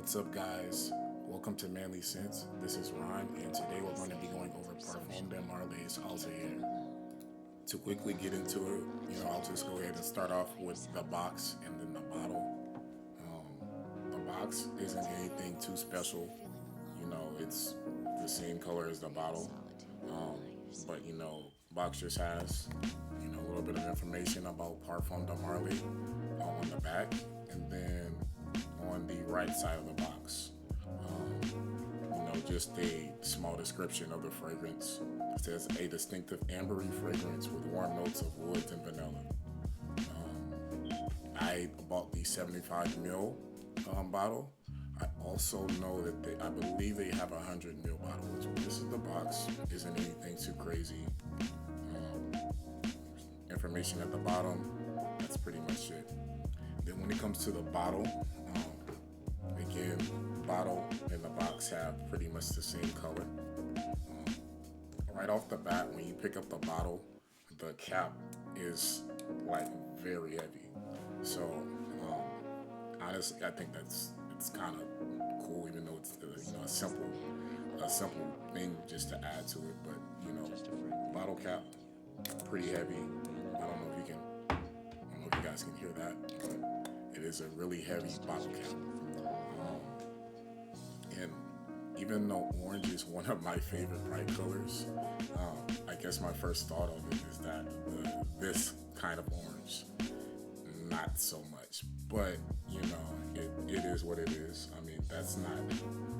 What's up, guys? Welcome to Manly Sense. This is Ron, and today we're going to be going over Parfum de Marley's Altair. To quickly get into it, I'll just go ahead and start off with the box and then the bottle. The box isn't anything too special. It's the same color as the bottle. Um, but box just has, a little bit of information about Parfum de Marley on the back, and then on the right side of the box, just a small description of the fragrance. It says a distinctive ambery fragrance with warm notes of woods and vanilla. I bought the 75 ml bottle. I also know that I believe they have a 100 ml bottle. This is the box. Isn't anything too crazy. Information at the bottom. That's pretty much it. Then when it comes to the bottle, again, bottle and the box have pretty much the same color. Right off the bat, when you pick up the bottle, the cap is like very heavy. So honestly, I think it's kind of cool, even though it's a simple thing just to add to it. But bottle cap pretty heavy. I don't know if you guys can hear that, but it is a really heavy bottle cap. And even though orange is one of my favorite bright colors, I guess my first thought of it is that this kind of orange, not so much. But it is what it is. I mean, that's not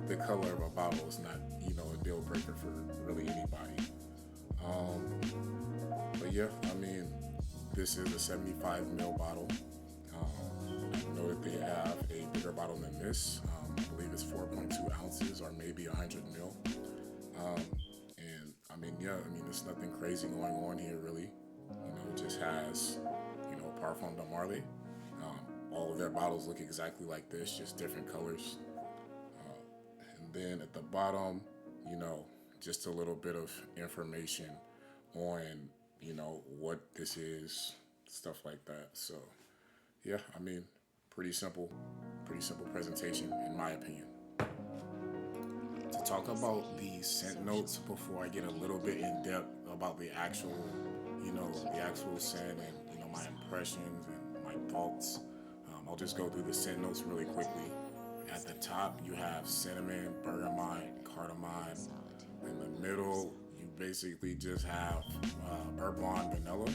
the color of a bottle is not a deal breaker for really anybody. But yeah, I mean, this is a 75 ml bottle. I know that they have a bigger bottle than this. I believe it's 4.2 ounces or maybe 100 ml. And there's nothing crazy going on here really. It just has, Parfum de Marley. All of their bottles look exactly like this, just different colors. And then at the bottom, just a little bit of information on, what this is, stuff like that. So, yeah, pretty simple presentation in my opinion. To talk about the scent notes before I get a little bit in depth about the actual scent and, my impressions and my thoughts, I'll just go through the scent notes really quickly. At the top, you have cinnamon, bergamot, cardamom. In the middle, you basically just have bourbon vanilla.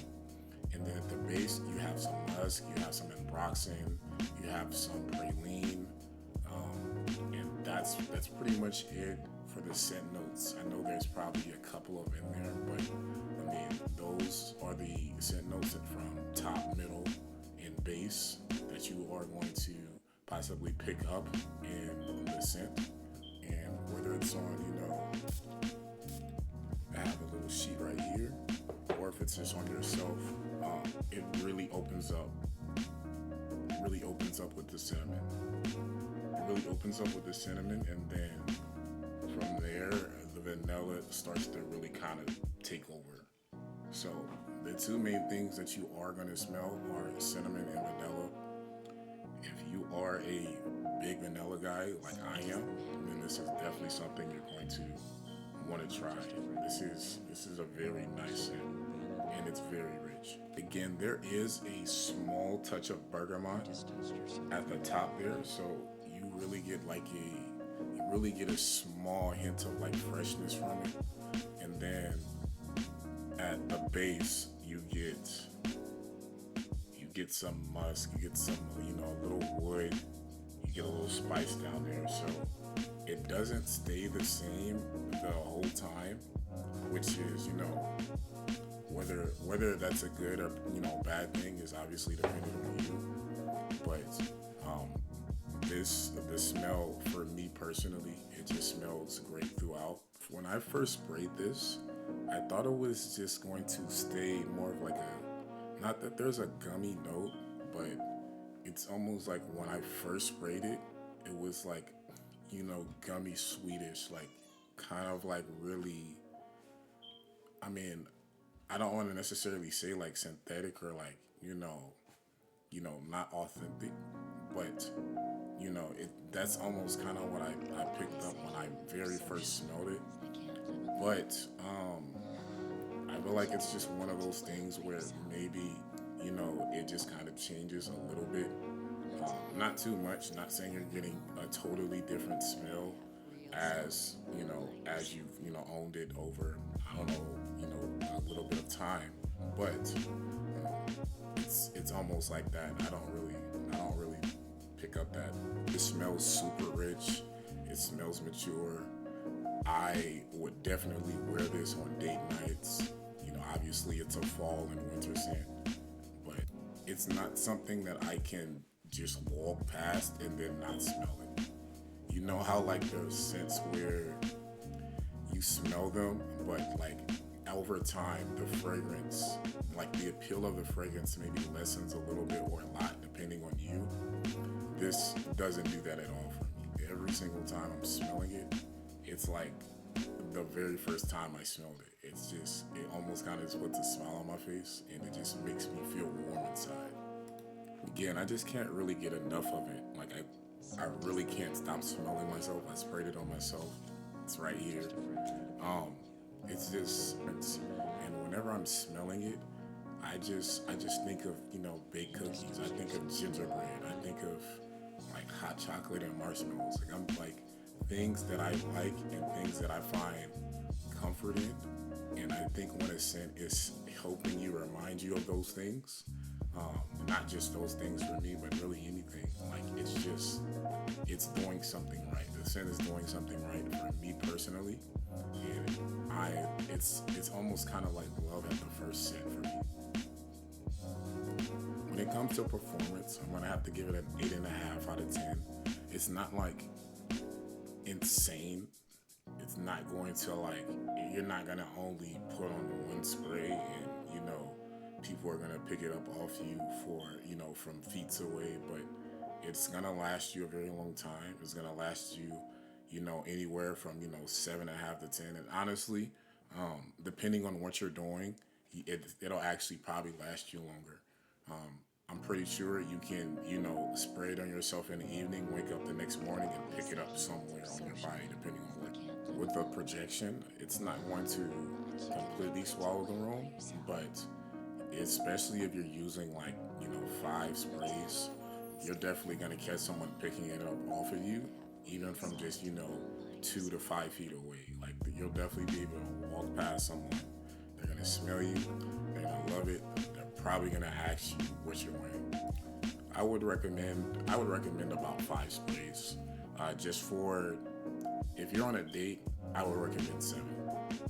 And then at the base, you have some musk, you have some ambroxan, you have some praline, and that's pretty much it for the scent notes. I know there's probably a couple of in there, but those are the scent notes from top, middle, and base that you are going to possibly pick up in the scent. And whether it's on, I have a little sheet right here, or if it's just on yourself, it really opens up. It really opens up with the cinnamon. And then from there, the vanilla starts to really kind of take over. So the two main things that you are going to smell are cinnamon and vanilla. If you are a big vanilla guy like I am, then this is definitely something you're going to want to try. This is a very nice scent, and it's very rich. Again, there is a small touch of bergamot at the top there, so you really get a small hint of like freshness from it. And then at the base, you get some musk, you get some a little wood, you get a little spice down there. So it doesn't stay the same the whole time, which is, whether that's a good or bad thing is obviously dependent on you. But the smell for me personally, it just smells great throughout. When I first sprayed this, I thought it was just going to stay more of like not that there's a gummy note, but it's almost like when I first sprayed it, it was like, gummy sweetish, like kind of like really, I don't want to necessarily say like synthetic or like, not authentic, but that's almost kind of what I picked up when I very first smelled it. But I feel like it's just one of those things where maybe, it just kind of changes a little bit. Not too much. Not saying you're getting a totally different smell as you've, owned it over, I don't know, a little bit of time. But it's almost like that. I don't really pick up that it smells super rich. It smells mature. I would definitely wear this on date nights. Obviously it's a fall and winter scent, but it's not something that I can just walk past and then not smell it. You know how like there's scents where you smell them, but like over time the fragrance, like the appeal of the fragrance maybe lessens a little bit or a lot depending on you. This doesn't do that at all for me. Every single time I'm smelling it, it's like the very first time I smelled it. It's just, it almost kind of just puts a smile on my face and it just makes me feel warm inside. Again, I just can't really get enough of it. Like, I really can't stop smelling myself. I sprayed it on myself. It's right here. Um, it's just, and whenever I'm smelling it, I just think of baked cookies. I think of gingerbread. I think of like hot chocolate and marshmallows. Like I'm like things that I like and things that I find comfort in. And I think when a scent is helping you remind you of those things, not just those things for me, but really anything. Like it's doing something right. The scent is doing something right for me personally, and it's almost kind of like love at the first scent for me. When it comes to performance, I'm gonna have to give it an 8.5 out of 10. It's not like insane. It's not going to like you're not gonna only put on the one spray and people are gonna pick it up off you for from feet away, but it's gonna last you a very long time. It's gonna last you anywhere from 7.5 to 10, and honestly, depending on what you're doing, it'll actually probably last you longer. I'm pretty sure you can, spray it on yourself in the evening, wake up the next morning, and pick it up somewhere on your body, depending on what. With a projection, it's not going to completely swallow the room, but especially if you're using like, 5 sprays, you're definitely going to catch someone picking it up off of you, even from just, 2 to 5 feet away. Like, you'll definitely be able to walk past someone. They're going to smell you, they're going to love it, they're probably going to ask you what you're wearing. I would recommend about 5 sprays. Just for if you're on a date, I would recommend 7.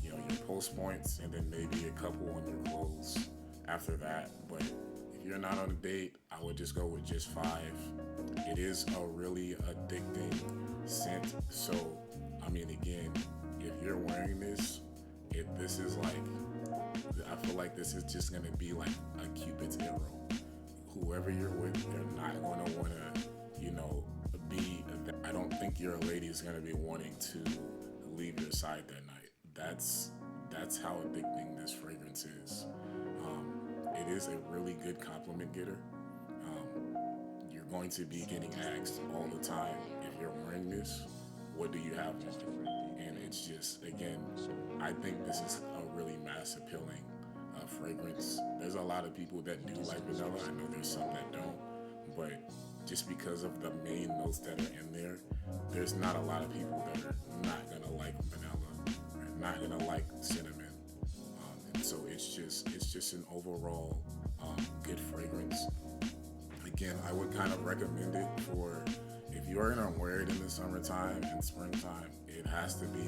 Your post points and then maybe a couple on your clothes after that. But if you're not on a date, I would just go with just 5. It is a really addicting scent. So, I mean, again, if you're wearing this, this is like, I feel like this is just gonna be like a Cupid's arrow. Whoever you're with, they're not gonna wanna, be. I don't think your lady is gonna be wanting to leave your side that night. That's how addicting this fragrance is. It is a really good compliment getter. You're going to be getting asked all the time if you're wearing this, what do you have on? And it's just, again, I think this is a really mass appealing fragrance. There's a lot of people that do like vanilla. I know there's some that don't, but just because of the main notes that are in there, there's not a lot of people that are not gonna like vanilla or not gonna like cinnamon. And so it's just an overall good fragrance. Again, I would kind of recommend it for if you are gonna wear it in the summertime and springtime. It has to be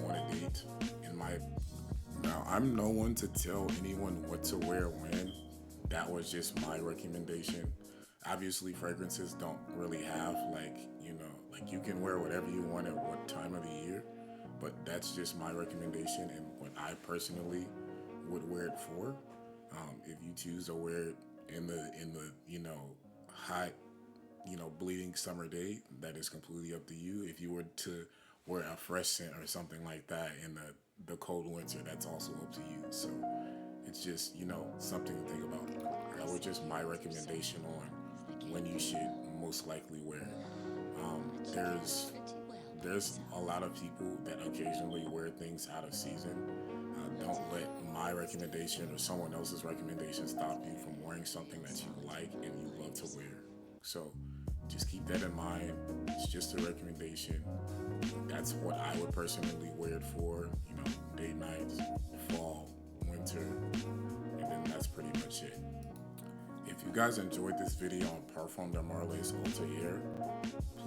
on a date. In my Now, I'm no one to tell anyone what to wear when. That was just my recommendation. Obviously, fragrances don't really have like you can wear whatever you want at what time of the year, but that's just my recommendation and what I personally would wear it for. If you choose to wear it in the hot bleeding summer day, that is completely up to you. If you were to wear a fresh scent or something like that in the cold winter, that's also up to you. So it's just something to think about. That was just my recommendation on when you should most likely wear it. there's a lot of people that occasionally wear things out of season. Don't let my recommendation or someone else's recommendation stop you from wearing something that you like and you love to wear. So just keep that in mind. It's just a recommendation. That's what I would personally wear it for. Day, nights, fall, winter, and then that's pretty much it. If you guys enjoyed this video on Parfum de Marley's Ultra Air,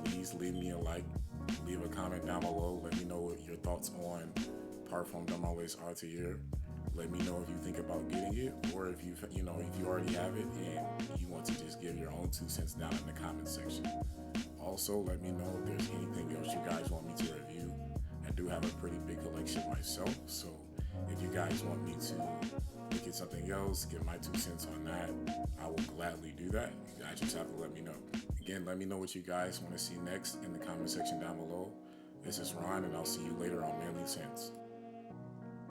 please leave me a like, leave a comment down below. Let me know what your thoughts on Parfum de Marley's Ultra Air. Let me know if you think about getting it, or if you already have it and you want to just give your own 2 cents down in the comment section. Also, let me know if there's anything else you guys want me to review. I do have a pretty big collection myself, so if you guys want me to look at something else, get my 2 cents on that, I will gladly do that. You guys just have to let me know. Again, let me know what you guys want to see next in the comment section down below. This is Ron, and I'll see you later on Manly Sense.